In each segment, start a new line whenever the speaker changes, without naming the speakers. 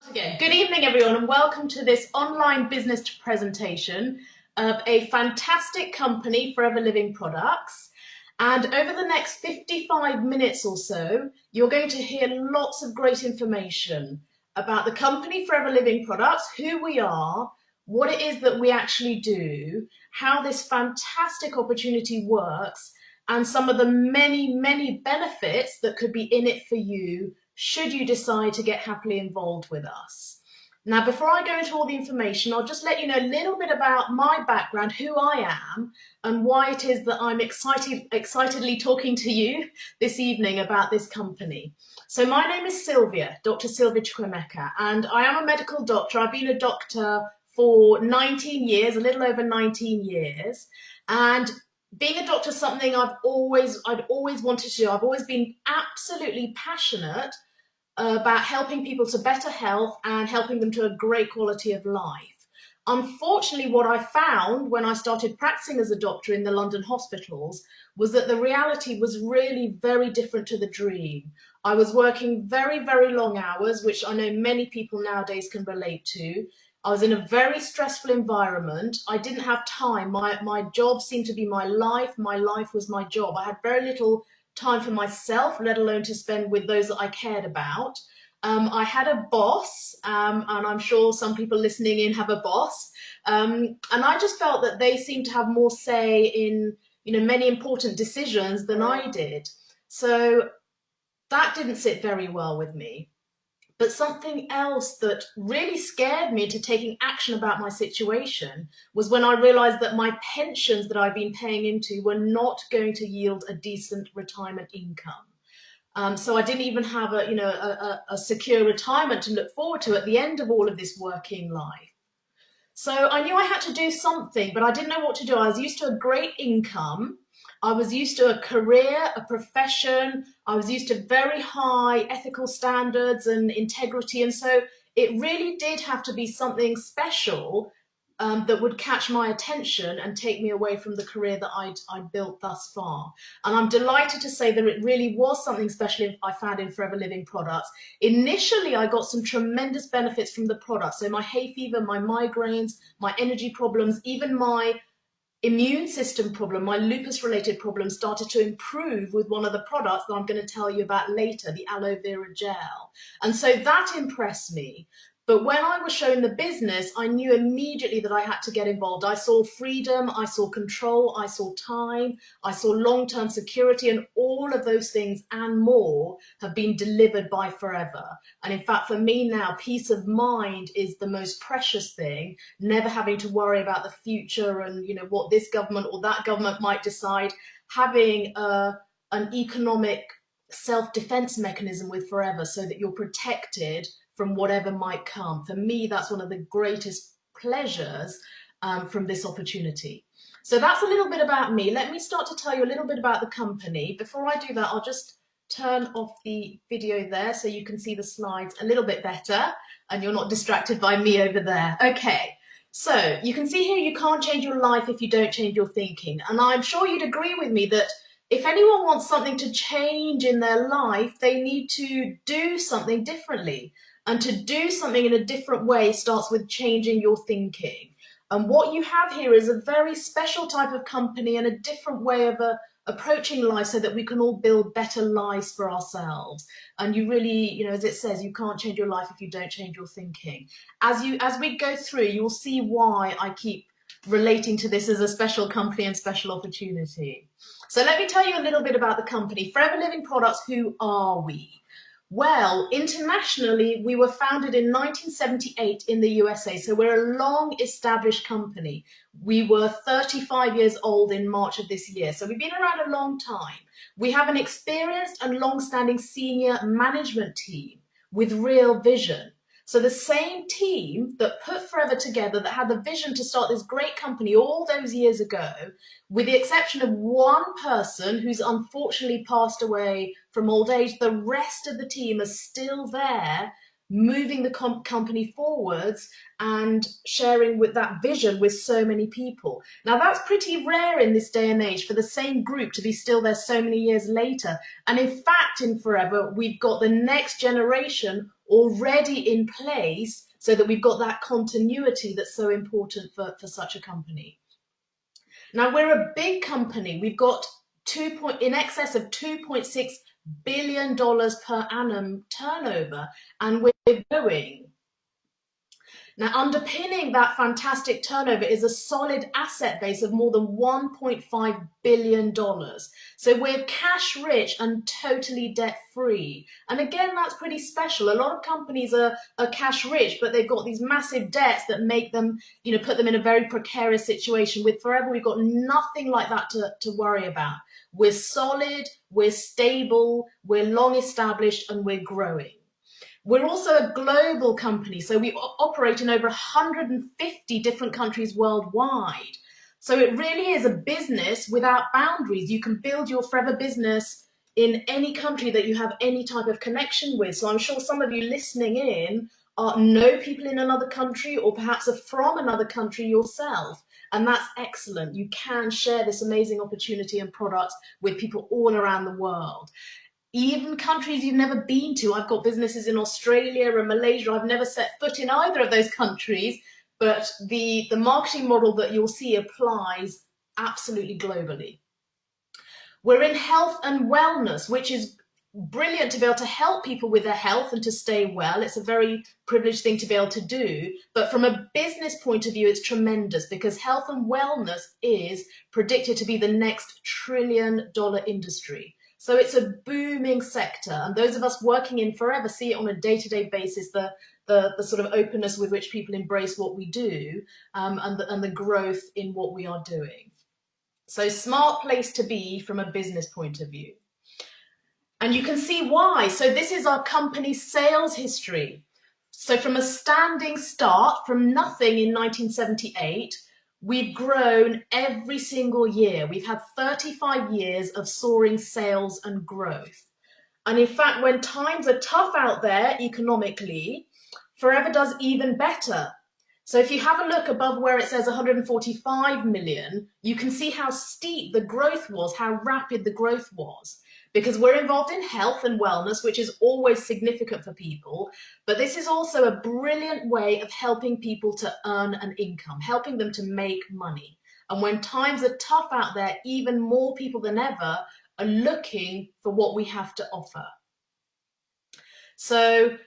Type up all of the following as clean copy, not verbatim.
Again, good evening everyone and welcome to this online business presentation of a fantastic company, Forever Living Products. And over the next 55 minutes or so, you're going to hear lots of great information about the company Forever Living Products, who we are, what it is that we actually do, how this fantastic opportunity works, and some of the many benefits that could be in it for you should you decide to get happily involved with us. Now, before I go into all the information, I'll just let you know a little bit about my background, who I am, and why it is that I'm excitedly talking to you this evening about this company. So my name is Sylvia, Dr. Sylvia Chukwemeka, and I am a medical doctor. I've been a doctor for 19 years, a little over 19 years, and being a doctor is something I'd always wanted to do. I've always been absolutely passionate about helping people to better health and helping them to a great quality of life. Unfortunately, what I found when I started practicing as a doctor in the London hospitals was that the reality was really very different to the dream. I was working very long hours, which I know many people nowadays can relate to. I was in a very stressful environment. I didn't have time. My job seemed to be my life. My life was my job. I had very little time for myself, let alone to spend with those that I cared about. I had a boss, and I'm sure some people listening in have a boss, and I just felt that they seemed to have more say in many important decisions than I did. So that didn't sit very well with me. But something else that really scared me into taking action about my situation was when I realized that my pensions that I've been paying into were not going to yield a decent retirement income. So I didn't even have a secure retirement to look forward to at the end of all of this working life. So I knew I had to do something, but I didn't know what to do. I was used to a great income. I was used to a career, a profession. I was used to very high ethical standards and integrity. And so it really did have to be something special that would catch my attention and take me away from the career that I'd built thus far. And I'm delighted to say that it really was something special I found in Forever Living Products. Initially, I got some tremendous benefits from the products. So my hay fever, my migraines, my energy problems, even my immune system problem, my lupus related problems started to improve with one of the products that I'm going to tell you about later, the aloe vera gel. And so that impressed me. But when I was shown the business, I knew immediately that I had to get involved. I saw freedom, I saw control, I saw time, I saw long-term security, and all of those things and more have been delivered by Forever. And in fact, for me now, peace of mind is the most precious thing, never having to worry about the future and what this government or that government might decide, having an economic self-defense mechanism with Forever so that you're protected from whatever might come. For me, that's one of the greatest pleasures from this opportunity. So that's a little bit about me. Let me start to tell you a little bit about the company. Before I do that, I'll just turn off the video there so you can see the slides a little bit better and you're not distracted by me over there. Okay. So you can see here, you can't change your life if you don't change your thinking. And I'm sure you'd agree with me that if anyone wants something to change in their life, they need to do something differently. And to do something in a different way starts with changing your thinking. And what you have here is a very special type of company and a different way of approaching life so that we can all build better lives for ourselves. And you really, as it says, you can't change your life if you don't change your thinking. As we go through, you'll see why I keep relating to this as a special company and special opportunity. So let me tell you a little bit about the company. Forever Living Products, who are we? Well, internationally, we were founded in 1978 in the USA, so we're a long-established company. We were 35 years old in March of this year, so we've been around a long time. We have an experienced and long-standing senior management team with real vision. So the same team that put Forever together, that had the vision to start this great company all those years ago, with the exception of one person who's unfortunately passed away from old age, the rest of the team are still there, moving the company forwards and sharing with that vision with so many people. Now that's pretty rare in this day and age for the same group to be still there so many years later. And in fact, in Forever, we've got the next generation already in place so that we've got that continuity that's so important for such a company. Now, we're a big company. We've got in excess of $2.6 billion per annum turnover, and we're growing. Now, underpinning that fantastic turnover is a solid asset base of more than $1.5 billion. So we're cash rich and totally debt free. And again, that's pretty special. A lot of companies are cash rich, but they've got these massive debts that make them, put them in a very precarious situation. With Forever, we've got nothing like that to worry about. We're solid, we're stable, we're long established, and we're growing. We're also a global company, so we operate in over 150 different countries worldwide. So it really is a business without boundaries. You can build your Forever business in any country that you have any type of connection with. So I'm sure some of you listening in know people in another country, or perhaps are from another country yourself. And that's excellent. You can share this amazing opportunity and products with people all around the world. Even countries you've never been to. I've got businesses in Australia and Malaysia. I've never set foot in either of those countries, but the marketing model that you'll see applies absolutely globally. We're in health and wellness, which is brilliant to be able to help people with their health and to stay well. It's a very privileged thing to be able to do. But from a business point of view, it's tremendous, because health and wellness is predicted to be the next $1 trillion industry. So it's a booming sector, and those of us working in Forever see it on a day-to-day basis, the sort of openness with which people embrace what we do, and the growth in what we are doing. So smart place to be from a business point of view. And you can see why. So this is our company's sales history. So from a standing start, from nothing in 1978, we've grown every single year. We've had 35 years of soaring sales and growth. And in fact, when times are tough out there economically, Forever does even better. So if you have a look above where it says 145 million, you can see how steep the growth was, how rapid the growth was. Because we're involved in health and wellness, which is always significant for people, but this is also a brilliant way of helping people to earn an income, helping them to make money. And when times are tough out there, even more people than ever are looking for what we have to offer. So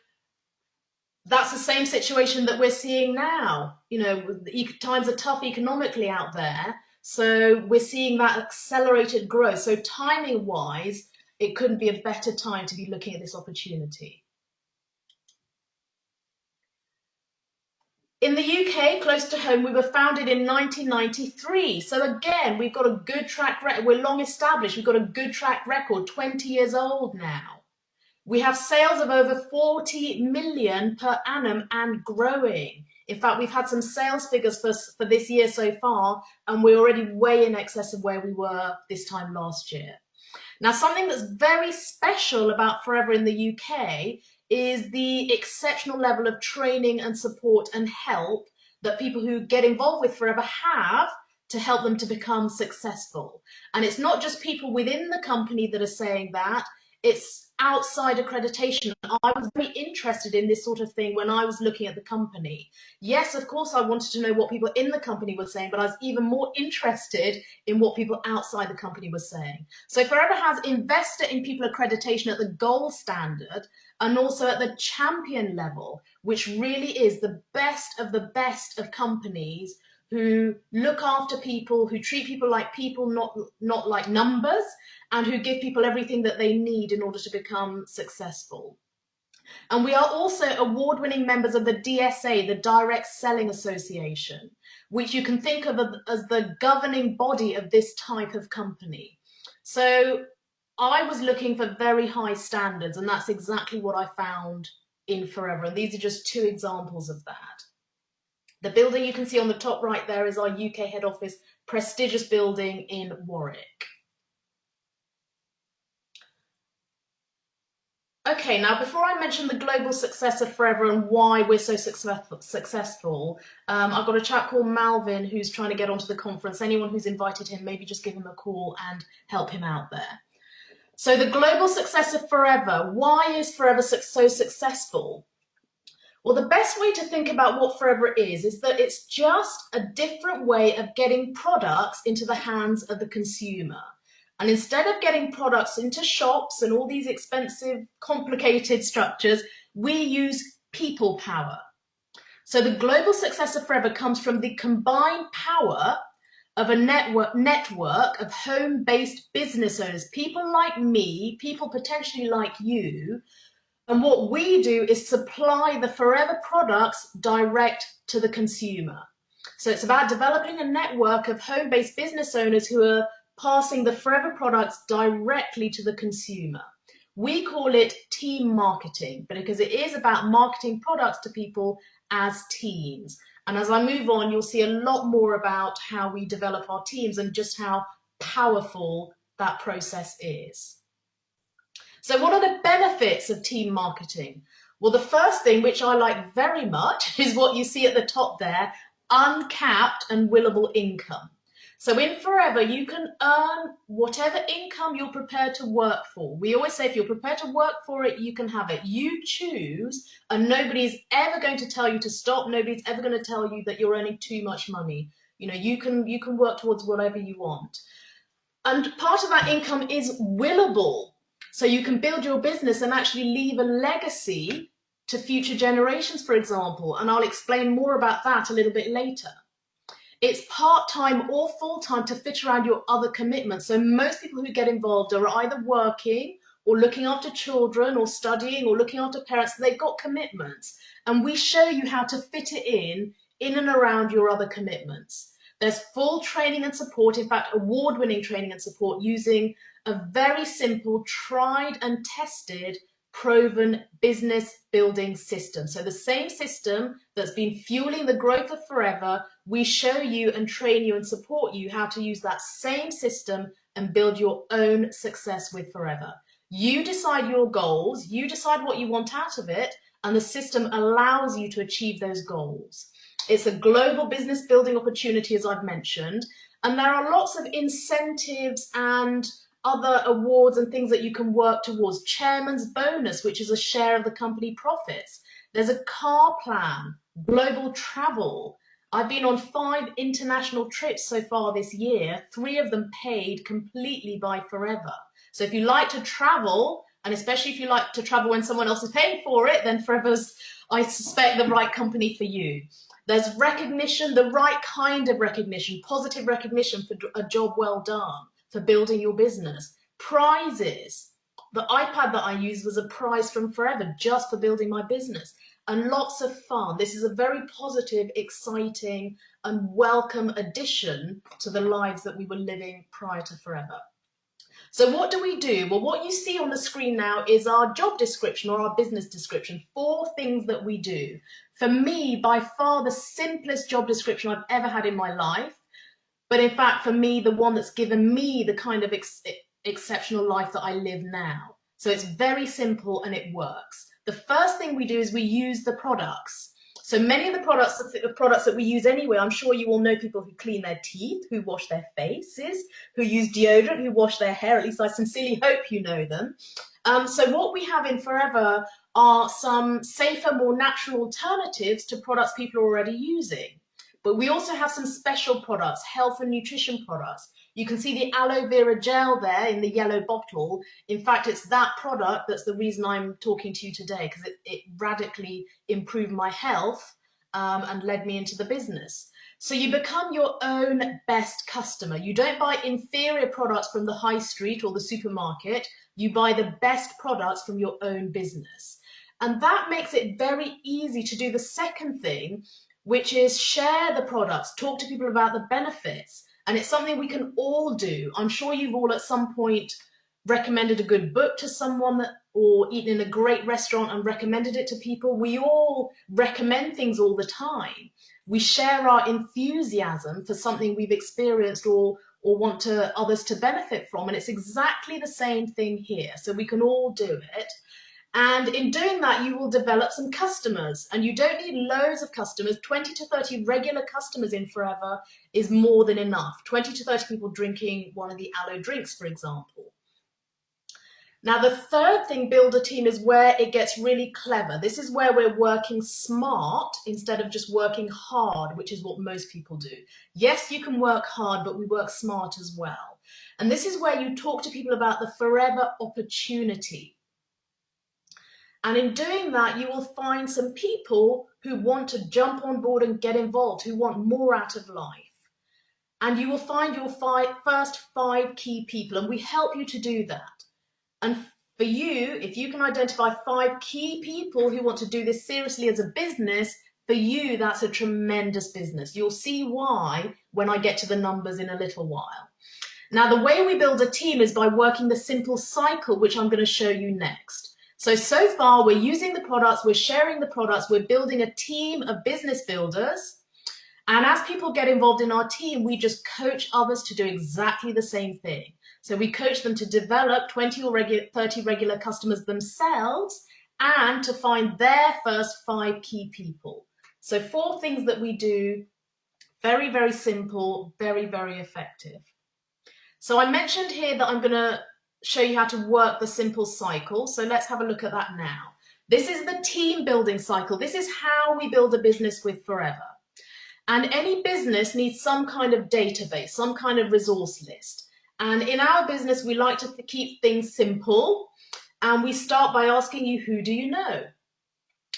that's the same situation that we're seeing now. Times are tough economically out there, so we're seeing that accelerated growth. So timing wise, it couldn't be a better time to be looking at this opportunity. In the UK, close to home, we were founded in 1993. So again, we've got a good track record. We're long established. We've got a good track record, 20 years old now. We have sales of over 40 million per annum and growing. In fact, we've had some sales figures for this year so far, and we're already way in excess of where we were this time last year. Now, something that's very special about Forever in the UK is the exceptional level of training and support and help that people who get involved with Forever have to help them to become successful. And it's not just people within the company that are saying that, it's outside accreditation. I was very interested in this sort of thing when I was looking at the company. Yes, of course, I wanted to know what people in the company were saying, but I was even more interested in what people outside the company were saying. So Forever has Investor in People accreditation at the gold standard and also at the champion level, which really is the best of companies who look after people, who treat people, not like numbers, and who give people everything that they need in order to become successful. And we are also award-winning members of the DSA, the Direct Selling Association, which you can think of as the governing body of this type of company. So I was looking for very high standards, and that's exactly what I found in Forever. And these are just two examples of that. The building you can see on the top right there is our UK head office, prestigious building in Warwick. Okay, now before I mention the global success of Forever and why we're so successful, I've got a chap called Malvin who's trying to get onto the conference. Anyone who's invited him, maybe just give him a call and help him out there. So the global success of Forever, why is Forever so successful? Well, the best way to think about what Forever is that it's just a different way of getting products into the hands of the consumer. And instead of getting products into shops and all these expensive, complicated structures, we use people power. So the global success of Forever comes from the combined power of a network of home-based business owners, people like me, people potentially like you. And what we do is supply the Forever products direct to the consumer. So it's about developing a network of home-based business owners who are passing the Forever products directly to the consumer. We call it team marketing, because it is about marketing products to people as teams. And as I move on, you'll see a lot more about how we develop our teams and just how powerful that process is. So what are the benefits of team marketing? Well, the first thing, which I like very much, is what you see at the top there, uncapped and willable income. So in Forever, you can earn whatever income you're prepared to work for. We always say if you're prepared to work for it, you can have it. You choose, and nobody's ever going to tell you to stop. Nobody's ever going to tell you that you're earning too much money. You know, you can work towards whatever you want. And part of that income is willable. So you can build your business and actually leave a legacy to future generations, for example. And I'll explain more about that a little bit later. It's part-time or full-time to fit around your other commitments. So most people who get involved are either working or looking after children or studying or looking after parents. They've got commitments. And we show you how to fit it in and around your other commitments. There's full training and support, in fact, award-winning training and support using a very simple, tried and tested, proven business building system. So the same system that's been fueling the growth of Forever, we show you and train you and support you how to use that same system and build your own success with Forever. You decide your goals, you decide what you want out of it, and the system allows you to achieve those goals. It's a global business building opportunity, as I've mentioned, and there are lots of incentives and other awards and things that you can work towards. Chairman's bonus, which is a share of the company profits. There's a car plan, global travel. I've been on 5 international trips so far this year, 3 of them paid completely by Forever. So if you like to travel, and especially if you like to travel when someone else is paying for it, then Forever's, I suspect, the right company for you. There's recognition, the right kind of recognition, positive recognition for a job well done, for building your business. Prizes. The iPad that I used was a prize from Forever just for building my business. And lots of fun. This is a very positive, exciting, and welcome addition to the lives that we were living prior to Forever. So what do we do? Well, what you see on the screen now is our job description or our business description, 4 things that we do. For me, by far the simplest job description I've ever had in my life, but in fact, for me, the one that's given me the kind of exceptional life that I live now. So it's very simple and it works. The first thing we do is we use the products. So many of the products that we use anyway, I'm sure you all know people who clean their teeth, who wash their faces, who use deodorant, who wash their hair. At least I sincerely hope you know them. So what we have in Forever are some safer, more natural alternatives to products people are already using. But we also have some special products, health and nutrition products. You can see the aloe vera gel there in the yellow bottle. In fact, it's that product that's the reason I'm talking to you today, because it radically improved my health and led me into the business. So you become your own best customer. You don't buy inferior products from the high street or the supermarket. You buy the best products from your own business. And that makes it very easy to do the second thing, which is share the products, talk to people about the benefits. And it's something we can all do. I'm sure you've all at some point recommended a good book to someone or eaten in a great restaurant and recommended it to people. We all recommend things all the time. We share our enthusiasm for something we've experienced or want others to benefit from. And it's exactly the same thing here. So we can all do it. And in doing that, you will develop some customers, and you don't need loads of customers. 20 to 30 regular customers in Forever is more than enough. 20 to 30 people drinking one of the aloe drinks, for example. Now, the third thing, build a team, is where it gets really clever. This is where we're working smart instead of just working hard, which is what most people do. Yes, you can work hard, but we work smart as well. And this is where you talk to people about the forever opportunity. And in doing that, you will find some people who want to jump on board and get involved, who want more out of life. And you will find your first 5 key people, and we help you to do that. And for you, if you can identify 5 key people who want to do this seriously as a business, for you, that's a tremendous business. You'll see why when I get to the numbers in a little while. Now, the way we build a team is by working the simple cycle, which I'm going to show you next. So far, we're using the products, we're sharing the products, we're building a team of business builders. And as people get involved in our team, we just coach others to do exactly the same thing. So we coach them to develop 20 or 30 regular customers themselves and to find their first 5 key people. So 4 things that we do, very, very simple, very, very effective. So I mentioned here that I'm going to show you how to work the simple cycle. So let's have a look at that now. This is the team building cycle. This is how we build a business with Forever. And any business needs some kind of database, some kind of resource list. And in our business, we like to keep things simple. And we start by asking you, who do you know?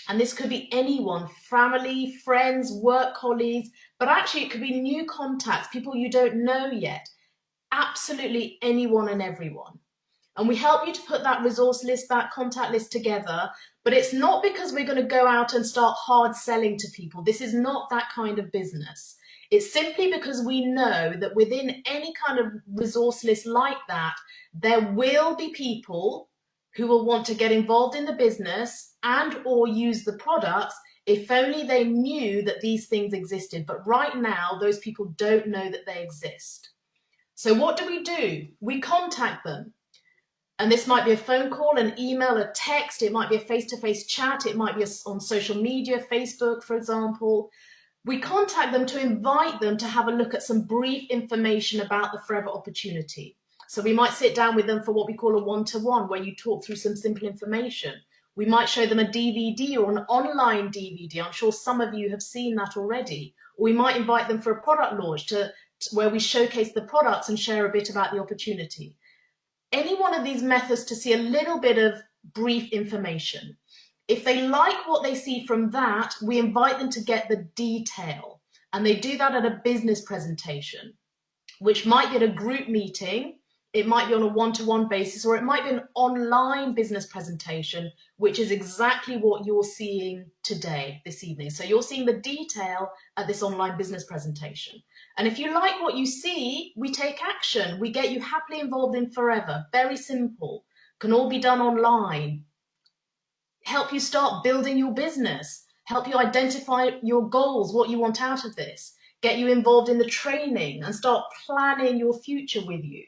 And this could be anyone, family, friends, work colleagues, but actually it could be new contacts, people you don't know yet. Absolutely anyone and everyone. And we help you to put that resource list, that contact list together, but it's not because we're going to go out and start hard selling to people. This is not that kind of business. It's simply because we know that within any kind of resource list like that, there will be people who will want to get involved in the business and or use the products if only they knew that these things existed. But right now, those people don't know that they exist. So what do? We contact them. And this might be a phone call, an email, a text. It might be a face-to-face chat. It might be on social media, Facebook, for example. We contact them to invite them to have a look at some brief information about the Forever opportunity. So we might sit down with them for what we call a one-to-one, where you talk through some simple information. We might show them a DVD or an online DVD. I'm sure some of you have seen that already. Or we might invite them for a product launch where we showcase the products and share a bit about the opportunity. Any one of these methods to see a little bit of brief information. If they like what they see from that, we invite them to get the detail. And they do that at a business presentation, which might be at a group meeting, it might be on a one-to-one basis, or it might be an online business presentation, which is exactly what you're seeing today, this evening. So you're seeing the detail at this online business presentation. And if you like what you see, we take action. We get you happily involved in Forever. Very simple. Can all be done online. Help you start building your business. Help you identify your goals, what you want out of this. Get you involved in the training and start planning your future with you.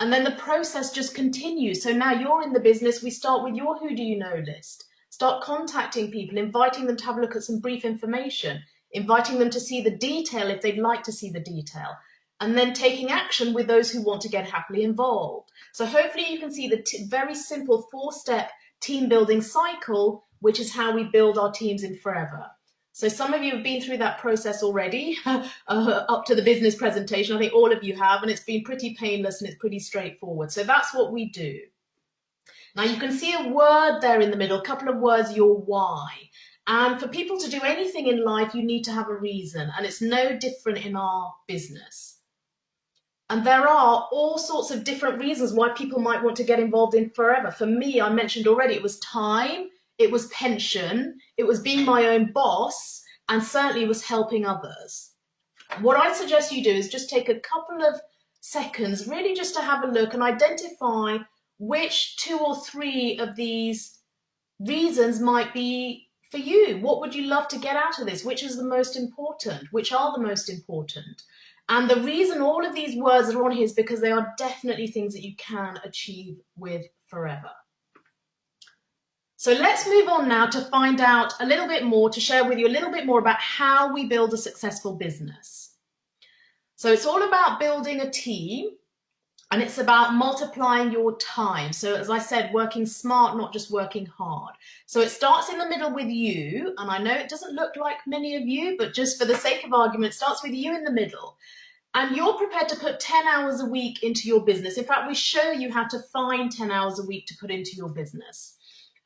And then the process just continues. So now you're in the business. We start with your who do you know list. Start contacting people, inviting them to have a look at some brief information, inviting them to see the detail if they'd like to see the detail, and then taking action with those who want to get happily involved. So hopefully you can see the very simple 4-step team building cycle, which is how we build our teams in Forever. So some of you have been through that process already, up to the business presentation. I think all of you have, and it's been pretty painless and it's pretty straightforward. So that's what we do. Now you can see a word there in the middle, a couple of words, your why. And for people to do anything in life, you need to have a reason, and it's no different in our business. And there are all sorts of different reasons why people might want to get involved in Forever. For me, I mentioned already, it was time, it was pension, it was being my own boss, and certainly it was helping others. What I suggest you do is just take a couple of seconds, really just to have a look and identify which 2 or 3 of these reasons might be for you. What would you love to get out of this? Which is the most important? Which are the most important? And the reason all of these words are on here is because they are definitely things that you can achieve with Forever. So let's move on now to find out a little bit more, to share with you a little bit more about how we build a successful business. So it's all about building a team. And it's about multiplying your time. So as I said, working smart, not just working hard. So it starts in the middle with you. And I know it doesn't look like many of you, but just for the sake of argument, it starts with you in the middle. And you're prepared to put 10 hours a week into your business. In fact, we show you how to find 10 hours a week to put into your business.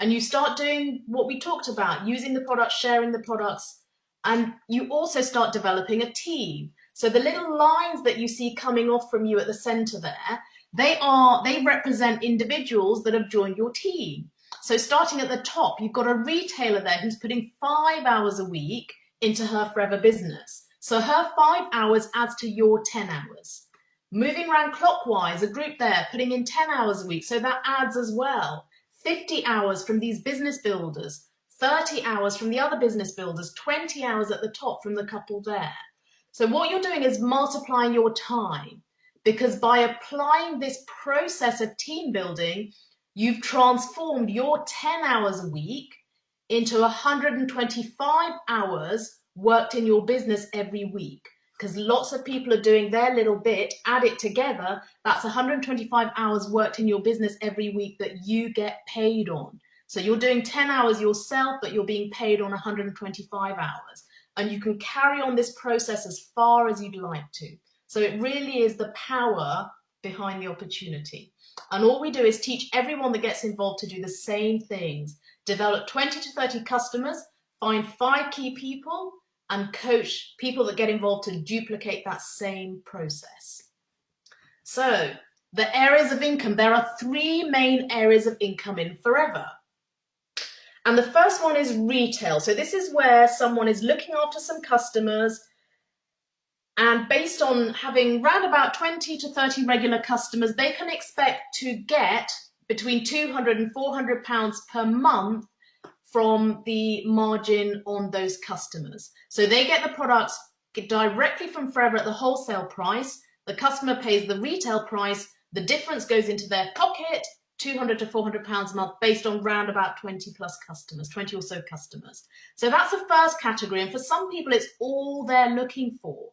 And you start doing what we talked about, using the products, sharing the products, and you also start developing a team. So the little lines that you see coming off from you at the center there, they represent individuals that have joined your team. So starting at the top, you've got a retailer there who's putting 5 hours a week into her Forever business. So her 5 hours adds to your 10 hours. Moving around clockwise, a group there putting in 10 hours a week, so that adds as well. 50 hours from these business builders, 30 hours from the other business builders, 20 hours at the top from the couple there. So what you're doing is multiplying your time, because by applying this process of team building, you've transformed your 10 hours a week into 125 hours worked in your business every week. Because lots of people are doing their little bit, add it together, that's 125 hours worked in your business every week that you get paid on. So you're doing 10 hours yourself, but you're being paid on 125 hours. And you can carry on this process as far as you'd like to. So it really is the power behind the opportunity. And all we do is teach everyone that gets involved to do the same things. Develop 20 to 30 customers, find 5 key people, and coach people that get involved to duplicate that same process. So the areas of income, there are 3 main areas of income in Forever. And the first one is retail. So this is where someone is looking after some customers, and based on having round about 20 to 30 regular customers, they can expect to get between £200 and £400 per month from the margin on those customers. So they get the products directly from Forever at the wholesale price. The customer pays the retail price. The difference goes into their pocket, £200 to £400 a month, based on round about 20 plus customers, 20 or so customers. So that's the first category. And for some people, it's all they're looking for.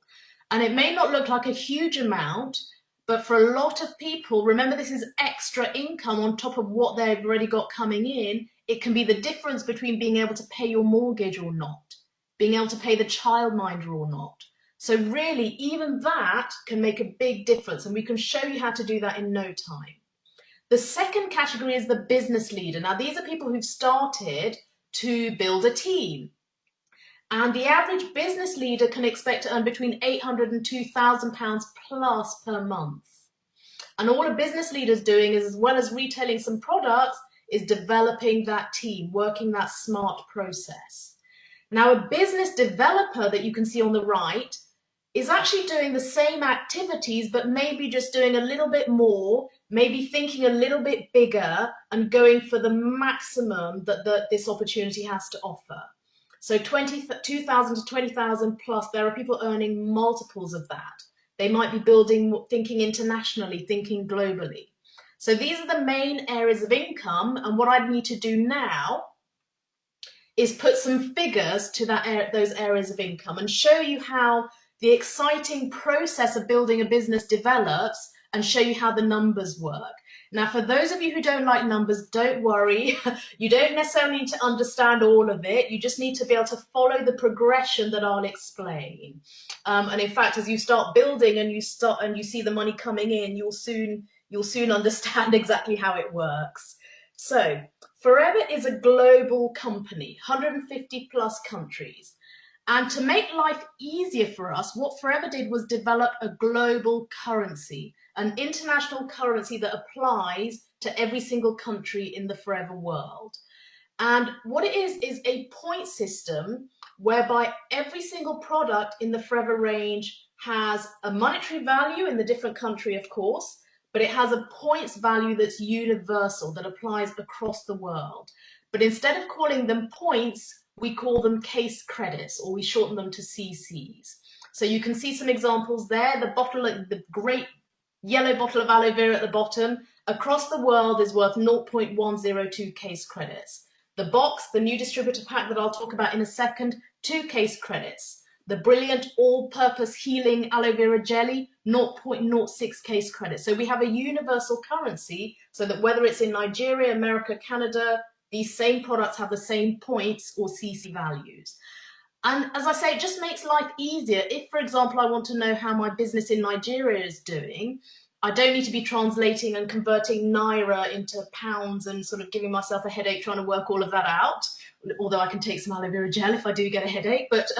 And it may not look like a huge amount, but for a lot of people, remember, this is extra income on top of what they've already got coming in. It can be the difference between being able to pay your mortgage or not, being able to pay the childminder or not. So really, even that can make a big difference, and we can show you how to do that in no time. The second category is the business leader. Now, these are people who've started to build a team. And the average business leader can expect to earn between £800 and £2,000 plus per month. And all a business leader is doing is, as well as retailing some products, is developing that team, working that smart process. Now, a business developer that you can see on the right is actually doing the same activities, but maybe just doing a little bit more, maybe thinking a little bit bigger and going for the maximum that this opportunity has to offer. So 2,000 to 20,000 plus, there are people earning multiples of that. They might be thinking internationally, thinking globally. So these are the main areas of income, and what I'd need to do now is put some figures to those areas of income and show you how the exciting process of building a business develops, and show you how the numbers work. Now, for those of you who don't like numbers, don't worry. You don't necessarily need to understand all of it. You just need to be able to follow the progression that I'll explain. And in fact, as you start building and you see the money coming in, you'll soon understand exactly how it works. So Forever is a global company, 150 plus countries. And to make life easier for us, what Forever did was develop a global currency, an international currency that applies to every single country in the Forever world. And what it is a point system whereby every single product in the Forever range has a monetary value in the different country, of course, but it has a points value that's universal, that applies across the world. But instead of calling them points, we call them case credits, or we shorten them to CCs. So you can see some examples there. The great yellow bottle of aloe vera at the bottom, across the world is worth 0.102 case credits. The box, the new distributor pack that I'll talk about in a second, 2 case credits. The brilliant all-purpose healing aloe vera jelly, 0.06 case credit. So we have a universal currency so that whether it's in Nigeria, America, Canada, these same products have the same points or CC values. And as I say, it just makes life easier. If, for example, I want to know how my business in Nigeria is doing, I don't need to be translating and converting Naira into pounds and sort of giving myself a headache trying to work all of that out, although I can take some aloe vera gel if I do get a headache, but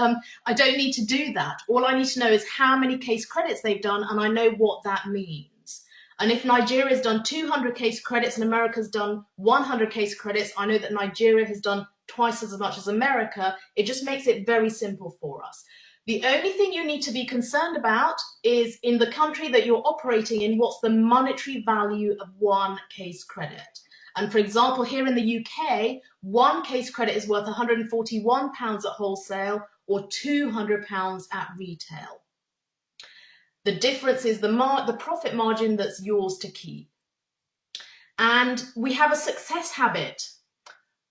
I don't need to do that. All I need to know is how many case credits they've done, and I know what that means. And if Nigeria's done 200 case credits and America's done 100 case credits, I know that Nigeria has done twice as much as America. It just makes it very simple for us. The only thing you need to be concerned about is in the country that you're operating in, what's the monetary value of one case credit? And for example, here in the UK, one case credit is worth £141 at wholesale or £200 at retail. The difference is the profit margin that's yours to keep. And we have a success habit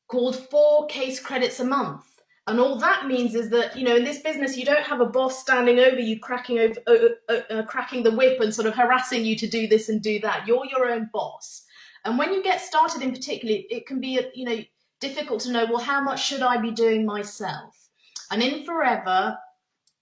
called 4 case credits a month. And all that means is that, you know, in this business, you don't have a boss standing over you, cracking the whip and sort of harassing you to do this and do that. You're your own boss. And when you get started in particular, it can be, you know, difficult to know, well, how much should I be doing myself? And in Forever,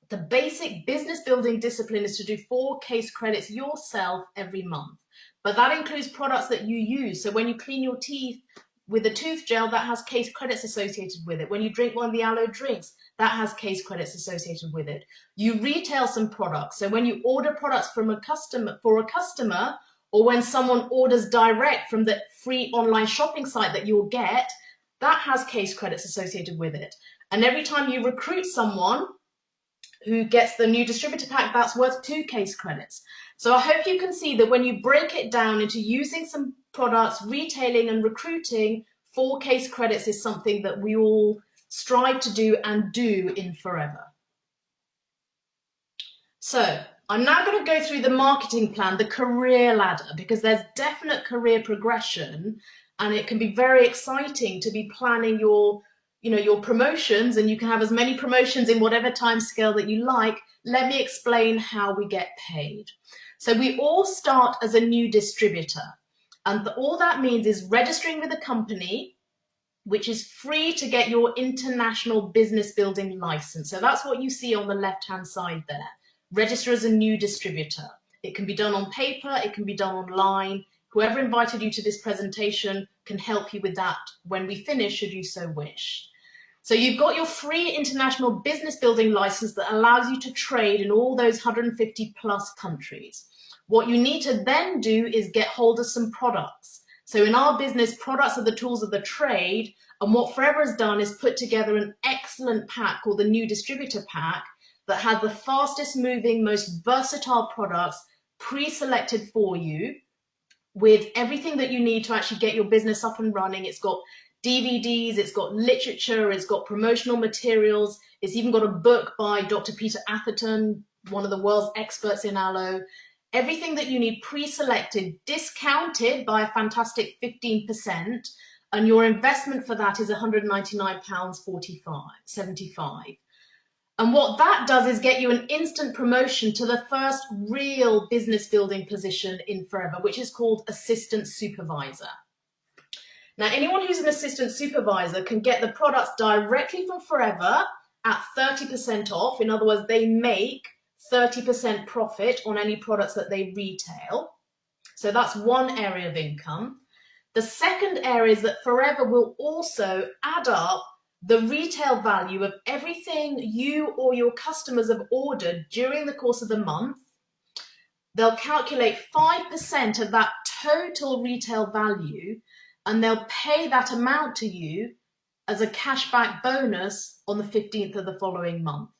the basic business building discipline is to do 4 case credits yourself every month. But that includes products that you use. So when you clean your teeth with a tooth gel, that has case credits associated with it. When you drink one of the aloe drinks, that has case credits associated with it. You retail some products. So when you order products from a customer, or when someone orders direct from the free online shopping site that you'll get, that has case credits associated with it. And every time you recruit someone who gets the new distributor pack, that's worth 2 case credits. So I hope you can see that when you break it down into using some products, retailing and recruiting, 4 case credits is something that we all strive to do and do in Forever. So I'm now going to go through the marketing plan, the career ladder, because there's definite career progression and it can be very exciting to be planning your promotions, and you can have as many promotions in whatever time scale that you like. Let me explain how we get paid. So we all start as a new distributor, and all that means is registering with a company, which is free to get your international business building license. So that's what you see on the left-hand side there. Register as a new distributor. It can be done on paper, it can be done online. Whoever invited you to this presentation can help you with that when we finish, should you so wish. So you've got your free international business building license that allows you to trade in all those 150 plus countries. What you need to then do is get hold of some products. So in our business, products are the tools of the trade, and what Forever has done is put together an excellent pack called the New Distributor Pack that had the fastest moving, most versatile products pre-selected for you with everything that you need to actually get your business up and running. It's got DVDs, it's got literature, it's got promotional materials, it's even got a book by Dr. Peter Atherton, one of the world's experts in aloe. Everything that you need pre-selected, discounted by a fantastic 15%, and your investment for that is £199.75. And what that does is get you an instant promotion to the first real business building position in Forever, which is called Assistant Supervisor. Now, anyone who's an assistant supervisor can get the products directly from Forever at 30% off. In other words, they make 30% profit on any products that they retail. So that's one area of income. The second area is that Forever will also add up the retail value of everything you or your customers have ordered during the course of the month. They'll calculate 5% of that total retail value, and they'll pay that amount to you as a cashback bonus on the 15th of the following month.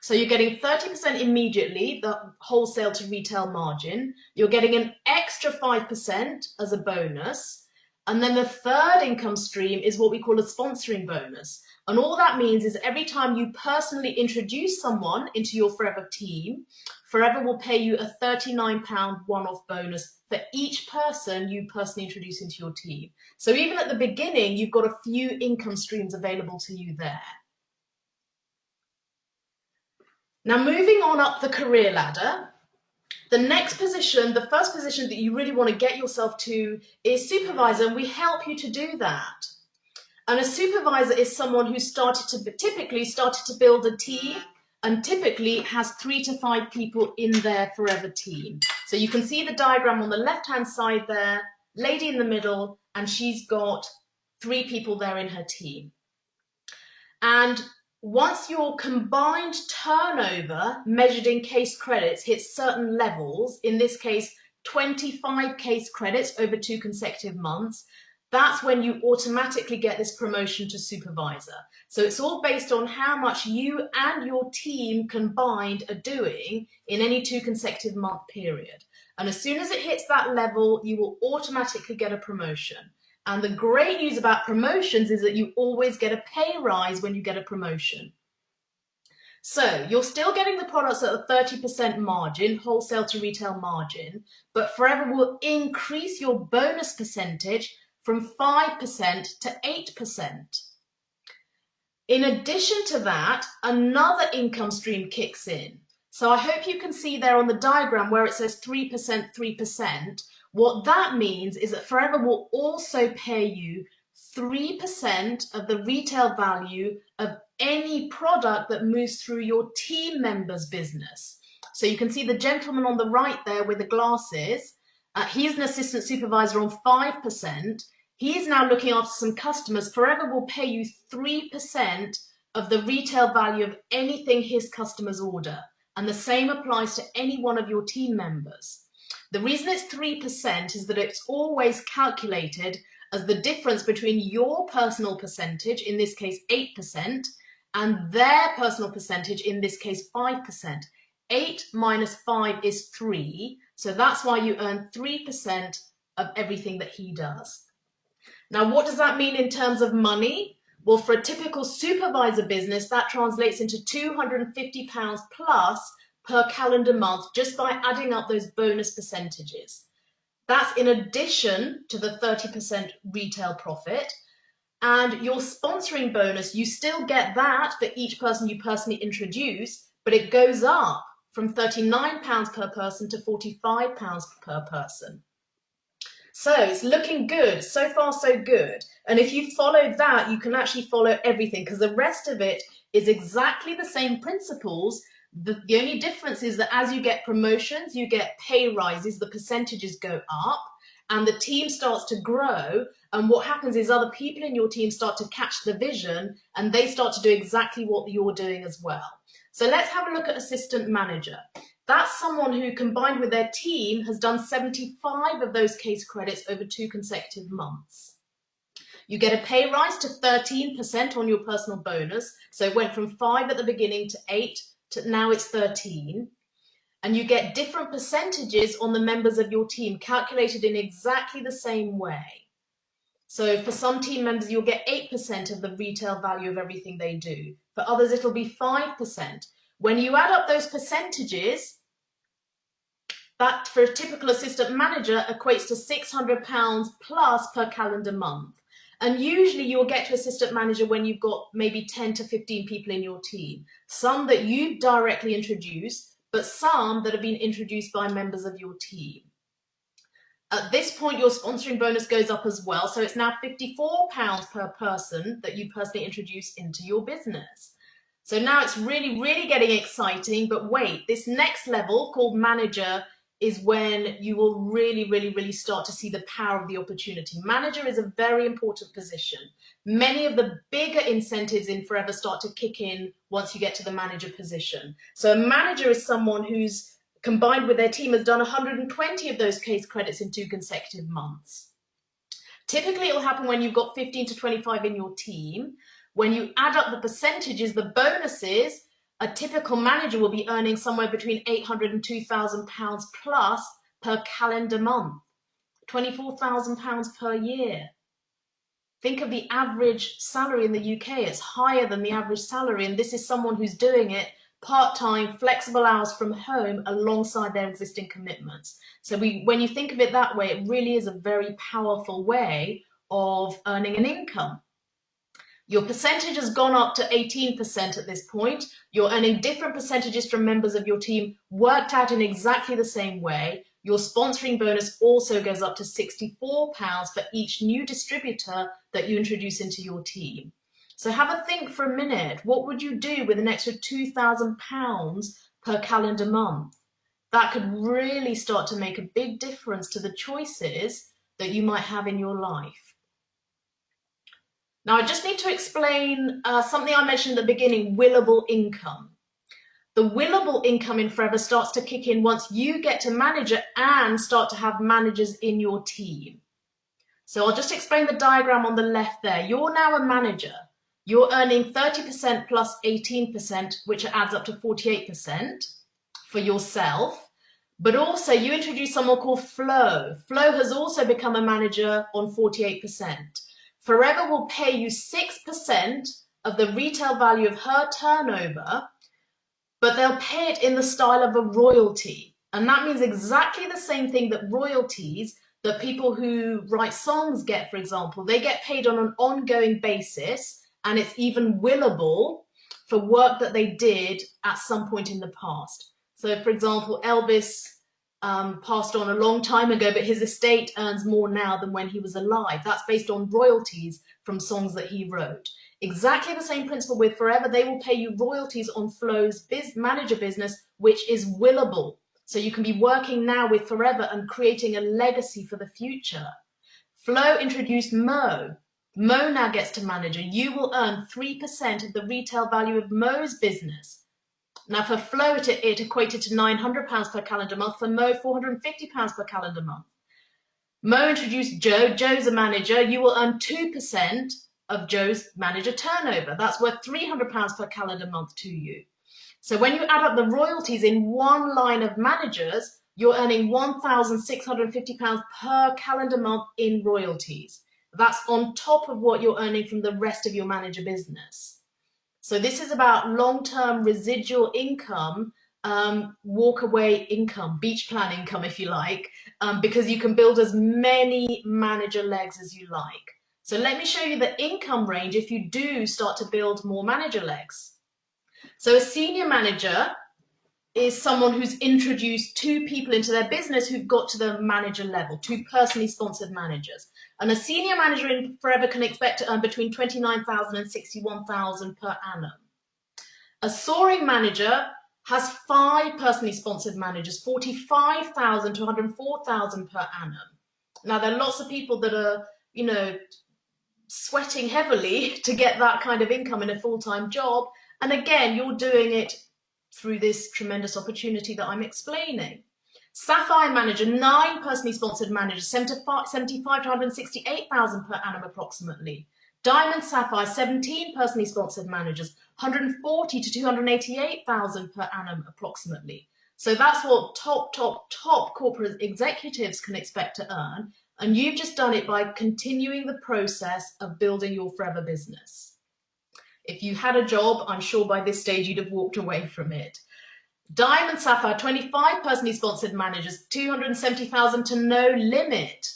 So you're getting 30% immediately, the wholesale to retail margin. You're getting an extra 5% as a bonus. And then the third income stream is what we call a sponsoring bonus. And all that means is every time you personally introduce someone into your Forever team, Forever will pay you a £39 one-off bonus for each person you personally introduce into your team. So even at the beginning, you've got a few income streams available to you there. Now, moving on up the career ladder, the next position, the first position that you really want to get yourself to is supervisor, and we help you to do that. And a supervisor is someone who typically started to build a team and typically has 3 to 5 people in their forever team. So you can see the diagram on the left-hand side there, lady in the middle, and she's got 3 people there in her team. And once your combined turnover measured in case credits hits certain levels, in this case 25 case credits over 2 consecutive months, that's when you automatically get this promotion to supervisor. So it's all based on how much you and your team combined are doing in any 2 consecutive month period. And as soon as it hits that level, you will automatically get a promotion. And the great news about promotions is that you always get a pay rise when you get a promotion. So you're still getting the products at a 30% margin, wholesale to retail margin, but Forever will increase your bonus percentage from 5% to 8%. In addition to that, another income stream kicks in. So I hope you can see there on the diagram where it says 3%, 3%. What that means is that Forever will also pay you 3% of the retail value of any product that moves through your team member's business. So you can see the gentleman on the right there with the glasses. He's an assistant supervisor on 5%. He's now looking after some customers. Forever will pay you 3% of the retail value of anything his customers order. And the same applies to any one of your team members. The reason it's 3% is that it's always calculated as the difference between your personal percentage, in this case 8%, and their personal percentage, in this case 5%. 8 minus 5 is 3, so that's why you earn 3% of everything that he does. Now, what does that mean in terms of money? Well, for a typical supervisor business, that translates into £250 plus per calendar month just by adding up those bonus percentages. That's in addition to the 30% retail profit. And your sponsoring bonus, you still get that for each person you personally introduce, but it goes up from £39 per person to £45 per person. So it's looking good. So far, so good. And if you followed that, you can actually follow everything because the rest of it is exactly the same principles. The only difference is that as you get promotions, you get pay rises, the percentages go up, and the team starts to grow. And what happens is other people in your team start to catch the vision and they start to do exactly what you're doing as well. So let's have a look at assistant manager. That's someone who, combined with their team, has done 75 of those case credits over 2 consecutive months. You get a pay rise to 13% on your personal bonus. So it went from 5 at the beginning to 8 to now it's 13. And you get different percentages on the members of your team, calculated in exactly the same way. So for some team members, you'll get 8% of the retail value of everything they do. For others, it'll be 5%. When you add up those percentages, that for a typical assistant manager equates to £600 plus per calendar month. And usually you'll get to assistant manager when you've got maybe 10 to 15 people in your team. Some that you directly introduce, but some that have been introduced by members of your team. At this point, your sponsoring bonus goes up as well. So it's now £54 per person that you personally introduce into your business. So now it's really, really getting exciting. But wait, this next level called manager is when you will really, really, really start to see the power of the opportunity. Manager is a very important position. Many of the bigger incentives in Forever start to kick in once you get to the manager position. So a manager is someone who's combined with their team has done 120 of those case credits in 2 consecutive months. Typically, it will happen when you've got 15 to 25 in your team. When you add up the percentages, the bonuses, a typical manager will be earning somewhere between £800 and £2,000 plus per calendar month, £24,000 per year. Think of the average salary in the UK. It's higher than the average salary, and this is someone who's doing it part-time, flexible hours from home alongside their existing commitments. So when you think of it that way, it really is a very powerful way of earning an income. Your percentage has gone up to 18% at this point. You're earning different percentages from members of your team, worked out in exactly the same way. Your sponsoring bonus also goes up to £64 for each new distributor that you introduce into your team. So have a think for a minute. What would you do with an extra £2,000 per calendar month? That could really start to make a big difference to the choices that you might have in your life. Now, I just need to explain something I mentioned at the beginning, willable income. The willable income in Forever starts to kick in once you get to manager and start to have managers in your team. So I'll just explain the diagram on the left there. You're now a manager. You're earning 30% plus 18%, which adds up to 48% for yourself. But also you introduce someone called Flo. Flo has also become a manager on 48%. Forever will pay you 6% of the retail value of her turnover, but they'll pay it in the style of a royalty. And that means exactly the same thing that royalties that people who write songs get, for example. They get paid on an ongoing basis, and it's even willable for work that they did at some point in the past. So, for example, Elvis passed on a long time ago, but his estate earns more now than when he was alive. That's based on royalties from songs that he wrote. Exactly the same principle with Forever. They will pay you royalties on Flo's manager business, which is willable. So you can be working now with Forever and creating a legacy for the future. Flo introduced Mo. Mo now gets to manager. You will earn 3% of the retail value of Mo's business. Now for Flo, it equated to £900 per calendar month. For Mo, £450 per calendar month. Mo introduced Joe. Joe's a manager. You will earn 2% of Joe's manager turnover. That's worth £300 per calendar month to you. So when you add up the royalties in one line of managers, you're earning £1,650 per calendar month in royalties. That's on top of what you're earning from the rest of your manager business. So this is about long-term residual income, walk-away income, beach plan income, if you like, because you can build as many manager legs as you like. So let me show you the income range if you do start to build more manager legs. So a senior manager is someone who's introduced 2 people into their business who've got to the manager level, 2 personally sponsored managers. And a senior manager in Forever can expect to earn between £29,000 and £61,000 per annum. A soaring manager has 5 personally sponsored managers, £45,000 to £104,000 per annum. Now, there are lots of people that are, sweating heavily to get that kind of income in a full-time job. And again, you're doing it through this tremendous opportunity that I'm explaining. Sapphire manager, 9 personally sponsored managers, 75 to £168,000 per annum approximately. Diamond Sapphire, 17 personally sponsored managers, £140,000 to £288,000 per annum approximately. So that's what top corporate executives can expect to earn. And you've just done it by continuing the process of building your Forever business. If you had a job, I'm sure by this stage you'd have walked away from it. Diamond Sapphire, 25 personally sponsored managers, £270,000 to no limit.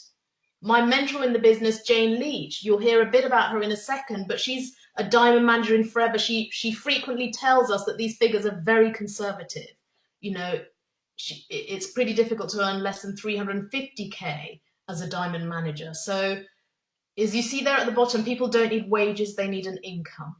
My mentor in the business, Jane Leach, you'll hear a bit about her in a second, but she's a diamond manager in Forever. She frequently tells us that these figures are very conservative. It's pretty difficult to earn less than 350k as a diamond manager. So as you see there at the bottom, people don't need wages, they need an income.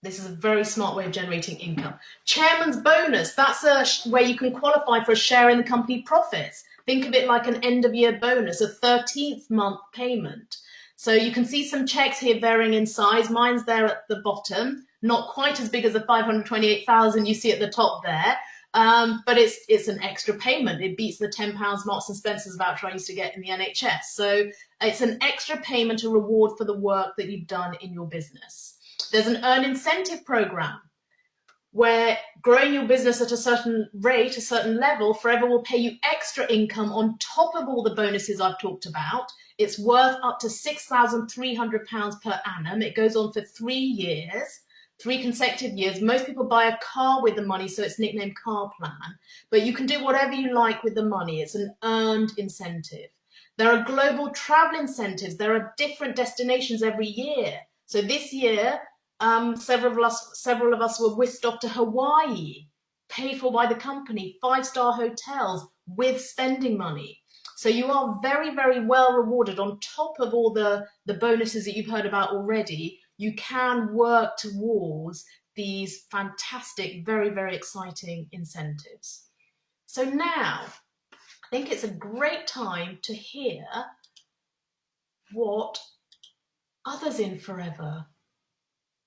This is a very smart way of generating income. Chairman's bonus, that's where you can qualify for a share in the company profits. Think of it like an end-of-year bonus, a 13th month payment. So you can see some checks here varying in size. Mine's there at the bottom, not quite as big as the 528,000 you see at the top there, but it's an extra payment. It beats the £10 Marks and Spencer's voucher I used to get in the NHS. So it's an extra payment, a reward for the work that you've done in your business. There's an earn incentive program where growing your business at a certain rate, a certain level, Forever will pay you extra income on top of all the bonuses I've talked about. It's worth up to £6,300 per annum. It goes on for 3 years, 3 consecutive years. Most people buy a car with the money, so it's nicknamed Car Plan. But you can do whatever you like with the money. It's an earned incentive. There are global travel incentives. There are different destinations every year. So this year, several of us were whisked off to Hawaii, paid for by the company, five-star hotels with spending money. So you are very, very well rewarded on top of all the bonuses that you've heard about already. You can work towards these fantastic, very, very exciting incentives. So now, I think it's a great time to hear what others in Forever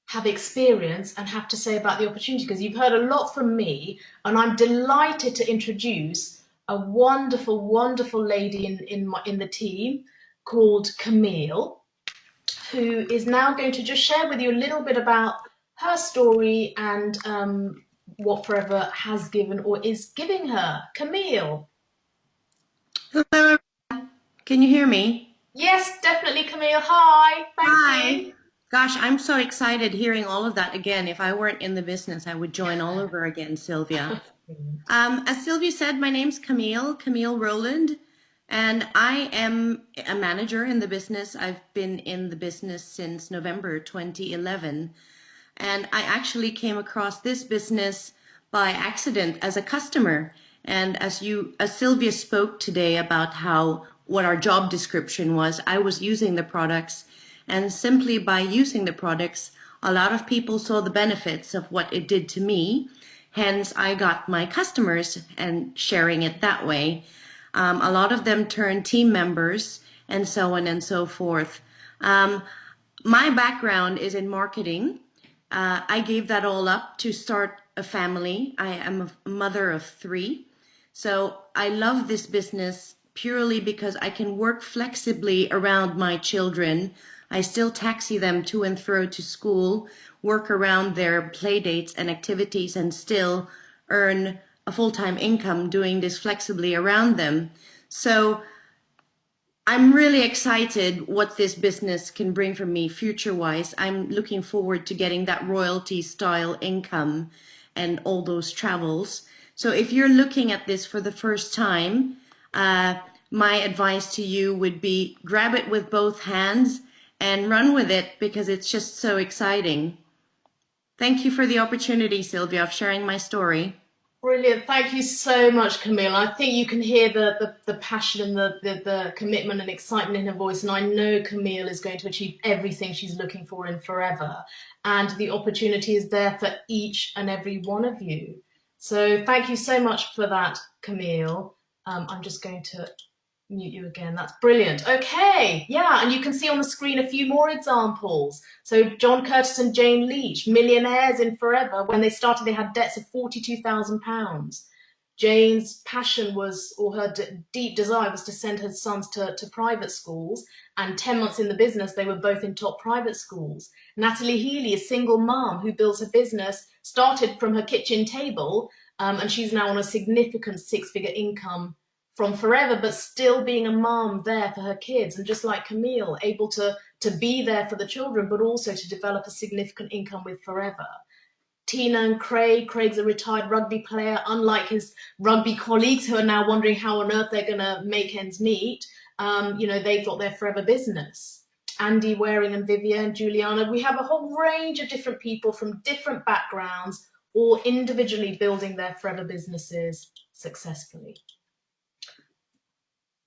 have experienced and have to say about the opportunity, because you've heard a lot from me, and I'm delighted to introduce a wonderful, wonderful lady in the team called Camille, who is now going to just share with you a little bit about her story and what Forever has given or is giving her. Camille.
Hello, can you hear me?
Yes, definitely, Camille. Hi, thank you.
Hi. Gosh, I'm so excited hearing all of that again. If I weren't in the business, I would join all over again, Sylvia. As Sylvia said, my name's Camille Rowland, and I am a manager in the business. I've been in the business since November 2011, and I actually came across this business by accident as a customer. And as Sylvia spoke today about how what our job description was, I was using the products, and simply by using the products, a lot of people saw the benefits of what it did to me. Hence, I got my customers and sharing it that way. A lot of them turned team members and so on and so forth. Um, my background is in marketing. I gave that all up to start a family. I am a mother of three. So I love this business purely because I can work flexibly around my children. I still taxi them to and fro to school, work around their play dates and activities, and still earn a full-time income doing this flexibly around them. So I'm really excited what this business can bring for me future-wise. I'm looking forward to getting that royalty style income and all those travels. So if you're looking at this for the first time, uh, my advice to you would be grab it with both hands and run with it because it's just so exciting. Thank you for the opportunity, Sylvia, of sharing my story.
Brilliant. Thank you so much, Camille. I think you can hear the passion and the commitment and excitement in her voice. And I know Camille is going to achieve everything she's looking for in Forever. And the opportunity is there for each and every one of you. So thank you so much for that, Camille. I'm just going to mute you again. That's brilliant. Okay, yeah, and you can see on the screen a few more examples. So John Curtis and Jane Leach, millionaires in Forever. When they started, they had debts of £42,000. Jane's passion was, or her deep desire was to send her sons to private schools, and 10 months in the business, they were both in top private schools. Natalie Healy, a single mom who builds a business, started from her kitchen table, and she's now on a significant six-figure income from Forever, but still being a mom there for her kids. And just like Camille, able to be there for the children, but also to develop a significant income with Forever. Tina and Craig's a retired rugby player, unlike his rugby colleagues who are now wondering how on earth they're going to make ends meet. They've got their Forever business. Andy Waring and Vivienne, Juliana, we have a whole range of different people from different backgrounds, all individually building their Forever businesses successfully.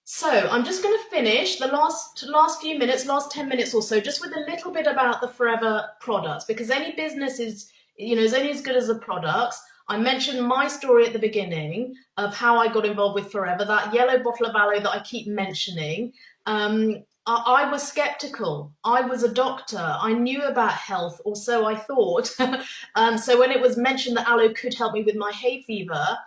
So I'm just going to finish the last few minutes, last 10 minutes or so, just with a little bit about the Forever products, because any business is only as good as the products. I mentioned my story at the beginning of how I got involved with Forever, that yellow bottle of aloe that I keep mentioning. I was skeptical. I was a doctor. I knew about health, or so I thought. So when it was mentioned that aloe could help me with my hay fever,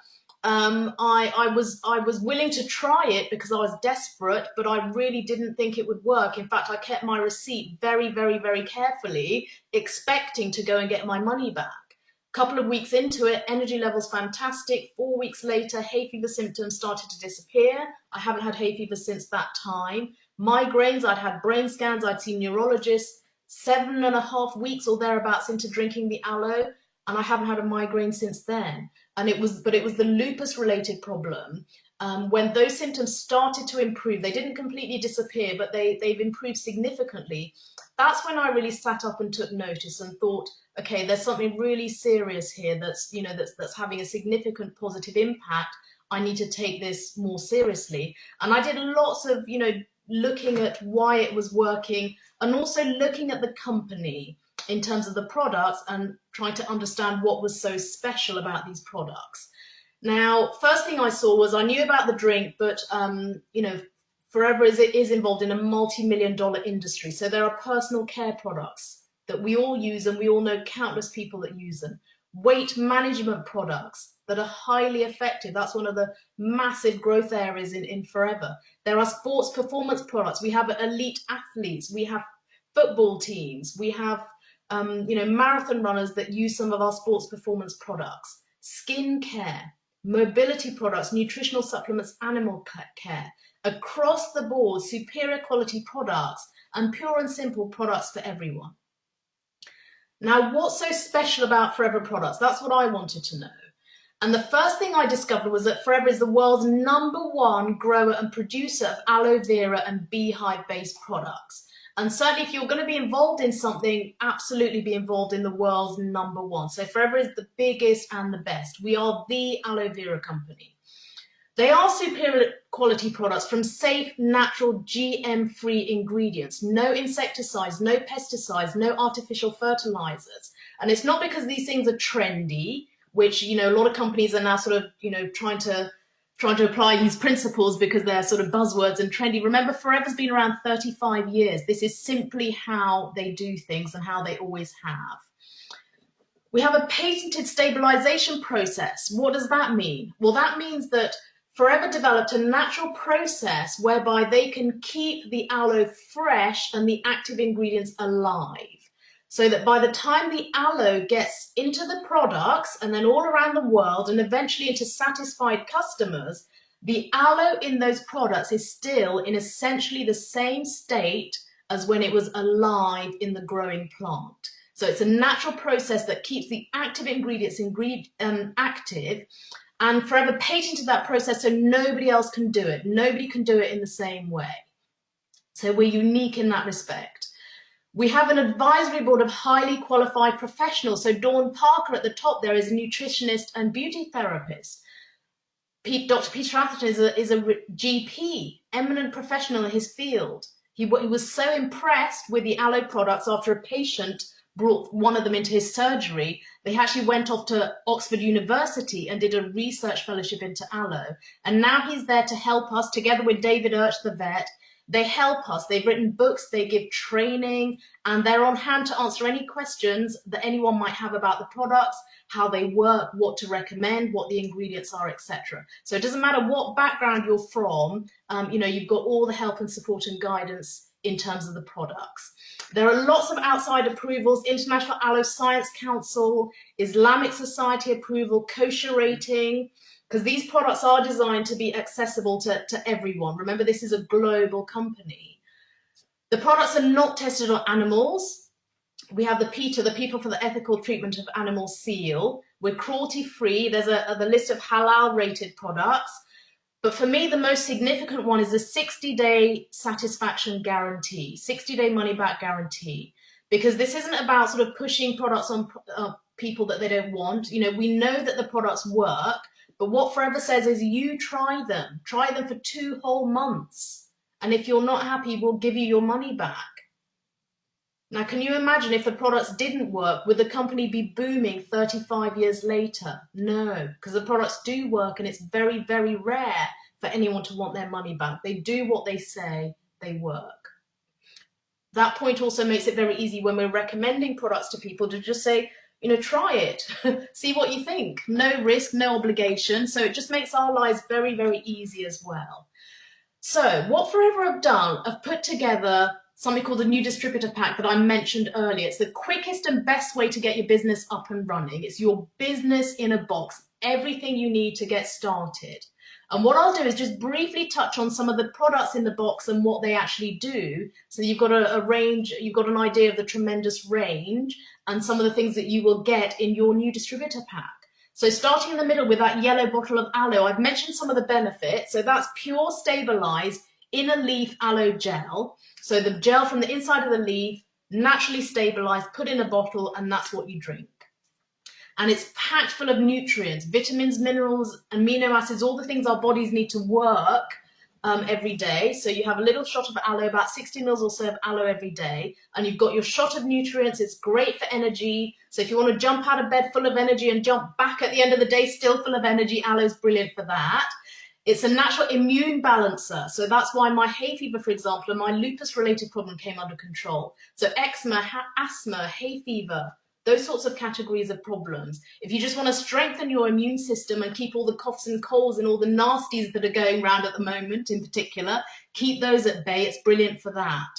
I was willing to try it because I was desperate, but I really didn't think it would work. In fact, I kept my receipt very, very, very carefully, expecting to go and get my money back. A couple of weeks into it, energy levels fantastic. 4 weeks later, hay fever symptoms started to disappear. I haven't had hay fever since that time. Migraines, I'd had brain scans, I'd seen neurologists. 7.5 weeks or thereabouts into drinking the aloe, and I haven't had a migraine since then. And it was the lupus related problem. when those symptoms started to improve, they didn't completely disappear, but they've improved significantly. That's when I really sat up and took notice and thought, okay, there's something really serious here that's, that's having a significant positive impact. I need to take this more seriously. And I did lots of, looking at why it was working and also looking at the company in terms of the products and trying to understand what was so special about these products. Now, first thing I saw was I knew about the drink, but Forever is involved in a multi-million-dollar industry. So there are personal care products that we all use, and we all know countless people that use them. Weight management products that are highly effective. That's one of the massive growth areas in Forever. There are sports performance products. We have elite athletes. We have football teams. We have marathon runners that use some of our sports performance products. Skin care, mobility products, nutritional supplements, animal care. Across the board, superior quality products and pure and simple products for everyone. Now, what's so special about Forever products? That's what I wanted to know. And the first thing I discovered was that Forever is the world's #1 grower and producer of aloe vera and beehive-based products. And certainly if you're going to be involved in something, absolutely be involved in the world's #1. So Forever is the biggest and the best. We are the aloe vera company. They are superior quality products from safe, natural, GM-free ingredients. No insecticides, no pesticides, no artificial fertilizers. And it's not because these things are trendy, which, a lot of companies are now sort of, trying to apply these principles because they're sort of buzzwords and trendy. Remember, Forever's been around 35 years. This is simply how they do things and how they always have. We have a patented stabilization process. What does that mean? Well, that means that Forever developed a natural process whereby they can keep the aloe fresh and the active ingredients alive, so that by the time the aloe gets into the products and then all around the world and eventually into satisfied customers, the aloe in those products is still in essentially the same state as when it was alive in the growing plant. So it's a natural process that keeps the active ingredients active. And Forever patented that process so nobody else can do it. Nobody can do it in the same way. So we're unique in that respect. We have an advisory board of highly qualified professionals. So Dawn Parker at the top there is a nutritionist and beauty therapist. Dr. Peter Atherton is a GP, eminent professional in his field. He was so impressed with the aloe products after a patient brought one of them into his surgery. They actually went off to Oxford University and did a research fellowship into aloe. And now he's there to help us, together with David Urch, the vet. They help us. They've written books, they give training, and they're on hand to answer any questions that anyone might have about the products, how they work, what to recommend, what the ingredients are, etc. So it doesn't matter what background you're from, you've got all the help and support and guidance in terms of the products. There are lots of outside approvals: International Aloe Science Council, Islamic Society approval, kosher rating, because these products are designed to be accessible to everyone. Remember, this is a global company. The products are not tested on animals. We have the PETA, the People for the Ethical Treatment of Animals seal. We're cruelty-free. There's the list of halal-rated products. But for me, the most significant one is the 60-day satisfaction guarantee, 60-day money-back guarantee, because this isn't about sort of pushing products on people that they don't want. We know that the products work, but what Forever says is you try them for 2 whole months. And if you're not happy, we'll give you your money back. Now, can you imagine if the products didn't work, would the company be booming 35 years later? No, because the products do work, and it's very, very rare for anyone to want their money back. They do what they say, they work. That point also makes it very easy when we're recommending products to people to just say, try it, see what you think. No risk, no obligation. So it just makes our lives very, very easy as well. So what Forever have done, have put together something called a new distributor pack that I mentioned earlier. It's the quickest and best way to get your business up and running. It's your business in a box, everything you need to get started. And what I'll do is just briefly touch on some of the products in the box and what they actually do. So you've got a range, you've got an idea of the tremendous range and some of the things that you will get in your new distributor pack. So starting in the middle with that yellow bottle of aloe, I've mentioned some of the benefits. So that's pure stabilized inner leaf aloe gel. So the gel from the inside of the leaf, naturally stabilized, put in a bottle, and that's what you drink. And it's packed full of nutrients, vitamins, minerals, amino acids, all the things our bodies need to work every day. So you have a little shot of aloe, about 60 mils or so of aloe every day, and you've got your shot of nutrients. It's great for energy. So if you want to jump out of bed full of energy and jump back at the end of the day still full of energy, aloe is brilliant for that. It's a natural immune balancer. So that's why my hay fever, for example, and my lupus related problem came under control. So eczema, asthma, hay fever, those sorts of categories of problems. If you just want to strengthen your immune system and keep all the coughs and colds and all the nasties that are going around at the moment in particular, keep those at bay, it's brilliant for that.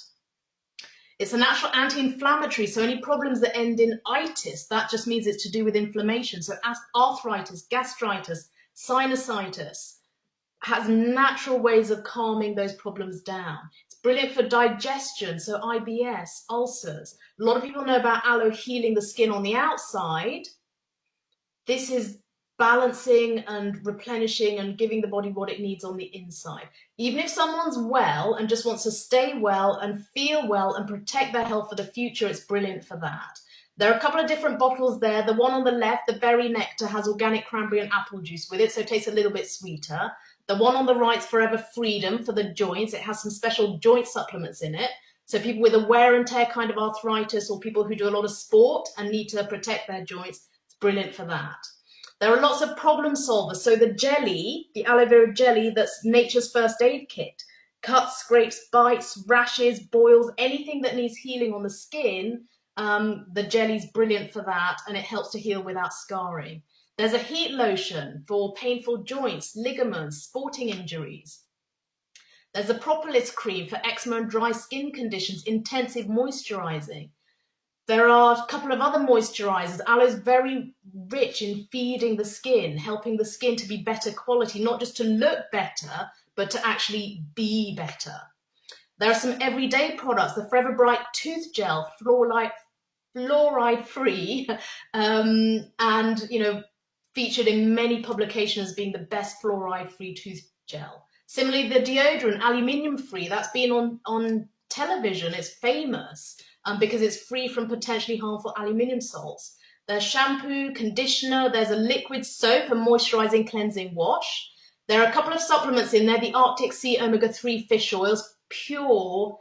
It's a natural anti-inflammatory, so any problems that end in itis, that just means it's to do with inflammation. So arthritis, gastritis, sinusitis, has natural ways of calming those problems down. It's brilliant for digestion, so IBS, ulcers. A lot of people know about aloe healing the skin on the outside. This is balancing and replenishing and giving the body what it needs on the inside. Even if someone's well and just wants to stay well and feel well and protect their health for the future, it's brilliant for that. There are a couple of different bottles there. The one on the left, the berry nectar, has organic cranberry and apple juice with it, so it tastes a little bit sweeter. The one on the right is Forever Freedom for the joints. It has some special joint supplements in it. So people with a wear and tear kind of arthritis or people who do a lot of sport and need to protect their joints, it's brilliant for that. There are lots of problem solvers. So the jelly, the aloe vera jelly, that's nature's first aid kit. Cuts, scrapes, bites, rashes, boils, anything that needs healing on the skin, the jelly's brilliant for that, and it helps to heal without scarring. There's a heat lotion for painful joints, ligaments, sporting injuries. There's a propolis cream for eczema and dry skin conditions, intensive moisturizing. There are a couple of other moisturizers. Aloe is very rich in feeding the skin, helping the skin to be better quality, not just to look better, but to actually be better. There are some everyday products, the Forever Bright Tooth Gel, fluoride free, and featured in many publications as being the best fluoride-free tooth gel. Similarly, the deodorant, aluminium-free, that's been on television. It's famous because it's free from potentially harmful aluminium salts. There's shampoo, conditioner, there's a liquid soap and moisturizing cleansing wash. There are a couple of supplements in there, the Arctic Sea omega-3 fish oils, pure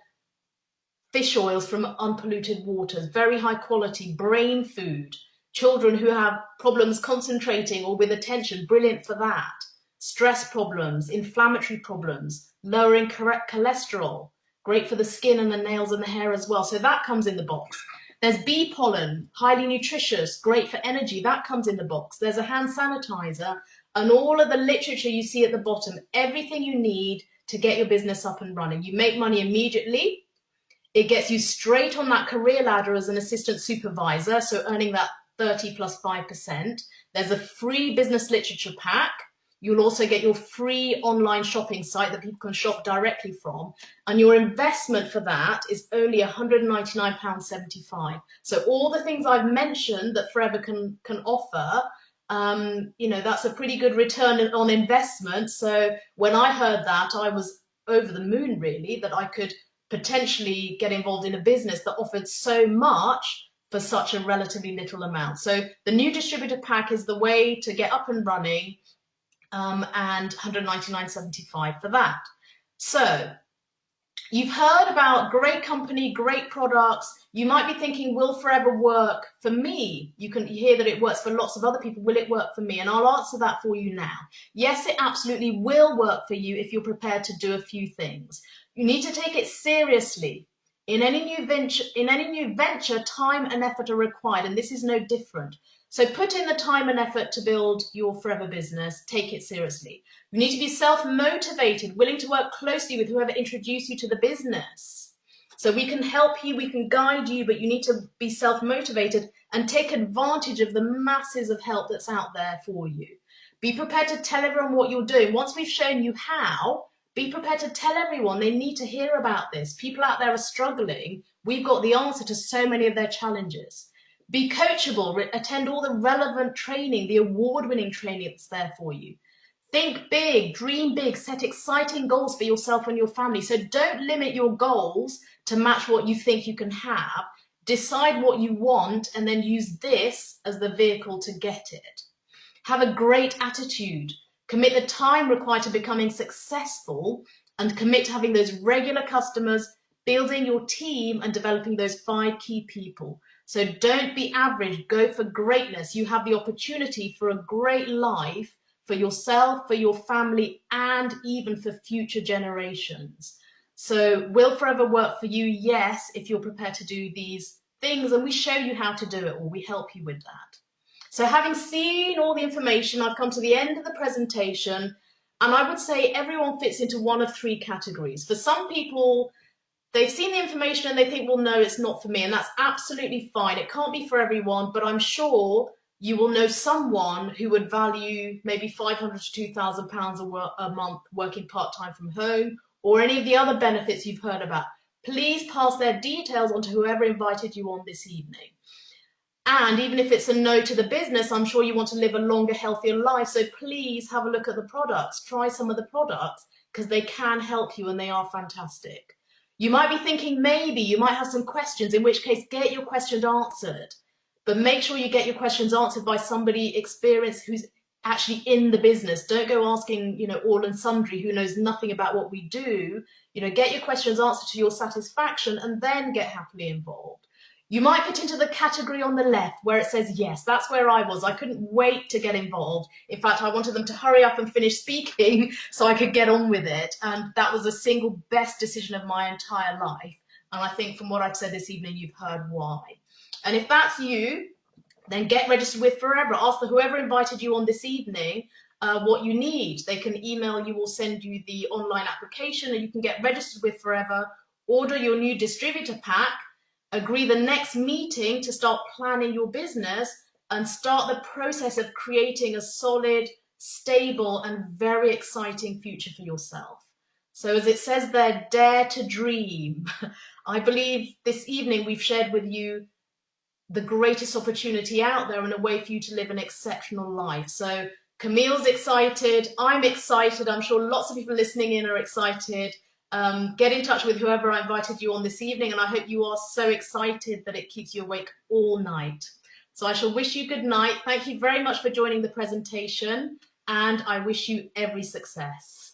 fish oils from unpolluted waters, very high quality, brain food. Children who have problems concentrating or with attention, brilliant for that. Stress problems, inflammatory problems, lowering cholesterol, great for the skin and the nails and the hair as well. So that comes in the box. There's bee pollen, highly nutritious, great for energy. That comes in the box. There's a hand sanitizer and all of the literature you see at the bottom, everything you need to get your business up and running. You make money immediately. It gets you straight on that career ladder as an assistant supervisor, so earning that 30 plus 5%. There's a free business literature pack. You'll also get your free online shopping site that people can shop directly from. And your investment for that is only £199.75. So all the things I've mentioned that Forever can offer, that's a pretty good return on investment. So when I heard that, I was over the moon, really, that I could potentially get involved in a business that offered so much for such a relatively little amount. So the new distributor pack is the way to get up and running, and £199.75 for that. So you've heard about great company, great products. You might be thinking, will Forever work for me? You hear that it works for lots of other people. Will it work for me? And I'll answer that for you now. Yes, it absolutely will work for you if you're prepared to do a few things. You need to take it seriously. In any new venture, time and effort are required, and this is no different. So put in the time and effort to build your Forever business. Take it seriously. You need to be self-motivated, willing to work closely with whoever introduced you to the business. So we can help you, we can guide you, but you need to be self-motivated and take advantage of the masses of help that's out there for you. Be prepared to tell everyone what you're doing. Once we've shown you how, be prepared to tell everyone. They need to hear about this. People out there are struggling. We've got the answer to so many of their challenges. Be coachable, attend all the relevant training, the award-winning training that's there for you. Think big, dream big, set exciting goals for yourself and your family. So don't limit your goals to match what you think you can have. Decide what you want and then use this as the vehicle to get it. Have a great attitude. Commit the time required to becoming successful and commit to having those regular customers, building your team and developing those 5 key people. So don't be average, go for greatness. You have the opportunity for a great life for yourself, for your family, and even for future generations. So will forever work for you? Yes, if you're prepared to do these things, and we show you how to do it, or we help you with that. So having seen all the information, I've come to the end of the presentation, and I would say everyone fits into one of 3 categories. For some people, they've seen the information and they think, well, no, it's not for me. And that's absolutely fine. It can't be for everyone, but I'm sure you will know someone who would value maybe £500 to £2,000 a month working part-time from home, or any of the other benefits you've heard about. Please pass their details on to whoever invited you on this evening. And even if it's a no to the business, I'm sure you want to live a longer, healthier life. So please have a look at the products, try some of the products, because they can help you and they are fantastic. You might be thinking maybe you might have some questions, in which case get your questions answered. But make sure you get your questions answered by somebody experienced who's actually in the business. Don't go asking, all and sundry who knows nothing about what we do. Get your questions answered to your satisfaction and then get happily involved. You might fit into the category on the left where it says yes. That's where I was. I couldn't wait to get involved. In fact, I wanted them to hurry up and finish speaking so I could get on with it. And that was the single best decision of my entire life. And I think from what I've said this evening, you've heard why. And if that's you, then get registered with Forever. Ask whoever invited you on this evening what you need. They can email you or send you the online application and you can get registered with Forever, order your new distributor pack, agree the next meeting to start planning your business and start the process of creating a solid, stable, and very exciting future for yourself. So as it says there, dare to dream. I believe this evening we've shared with you the greatest opportunity out there and a way for you to live an exceptional life. So Camille's excited, I'm excited, I'm sure lots of people listening in are excited. Get in touch with whoever I invited you on this evening, and I hope you are so excited that it keeps you awake all night. So I shall wish you good night. Thank you very much for joining the presentation, and I wish you every success.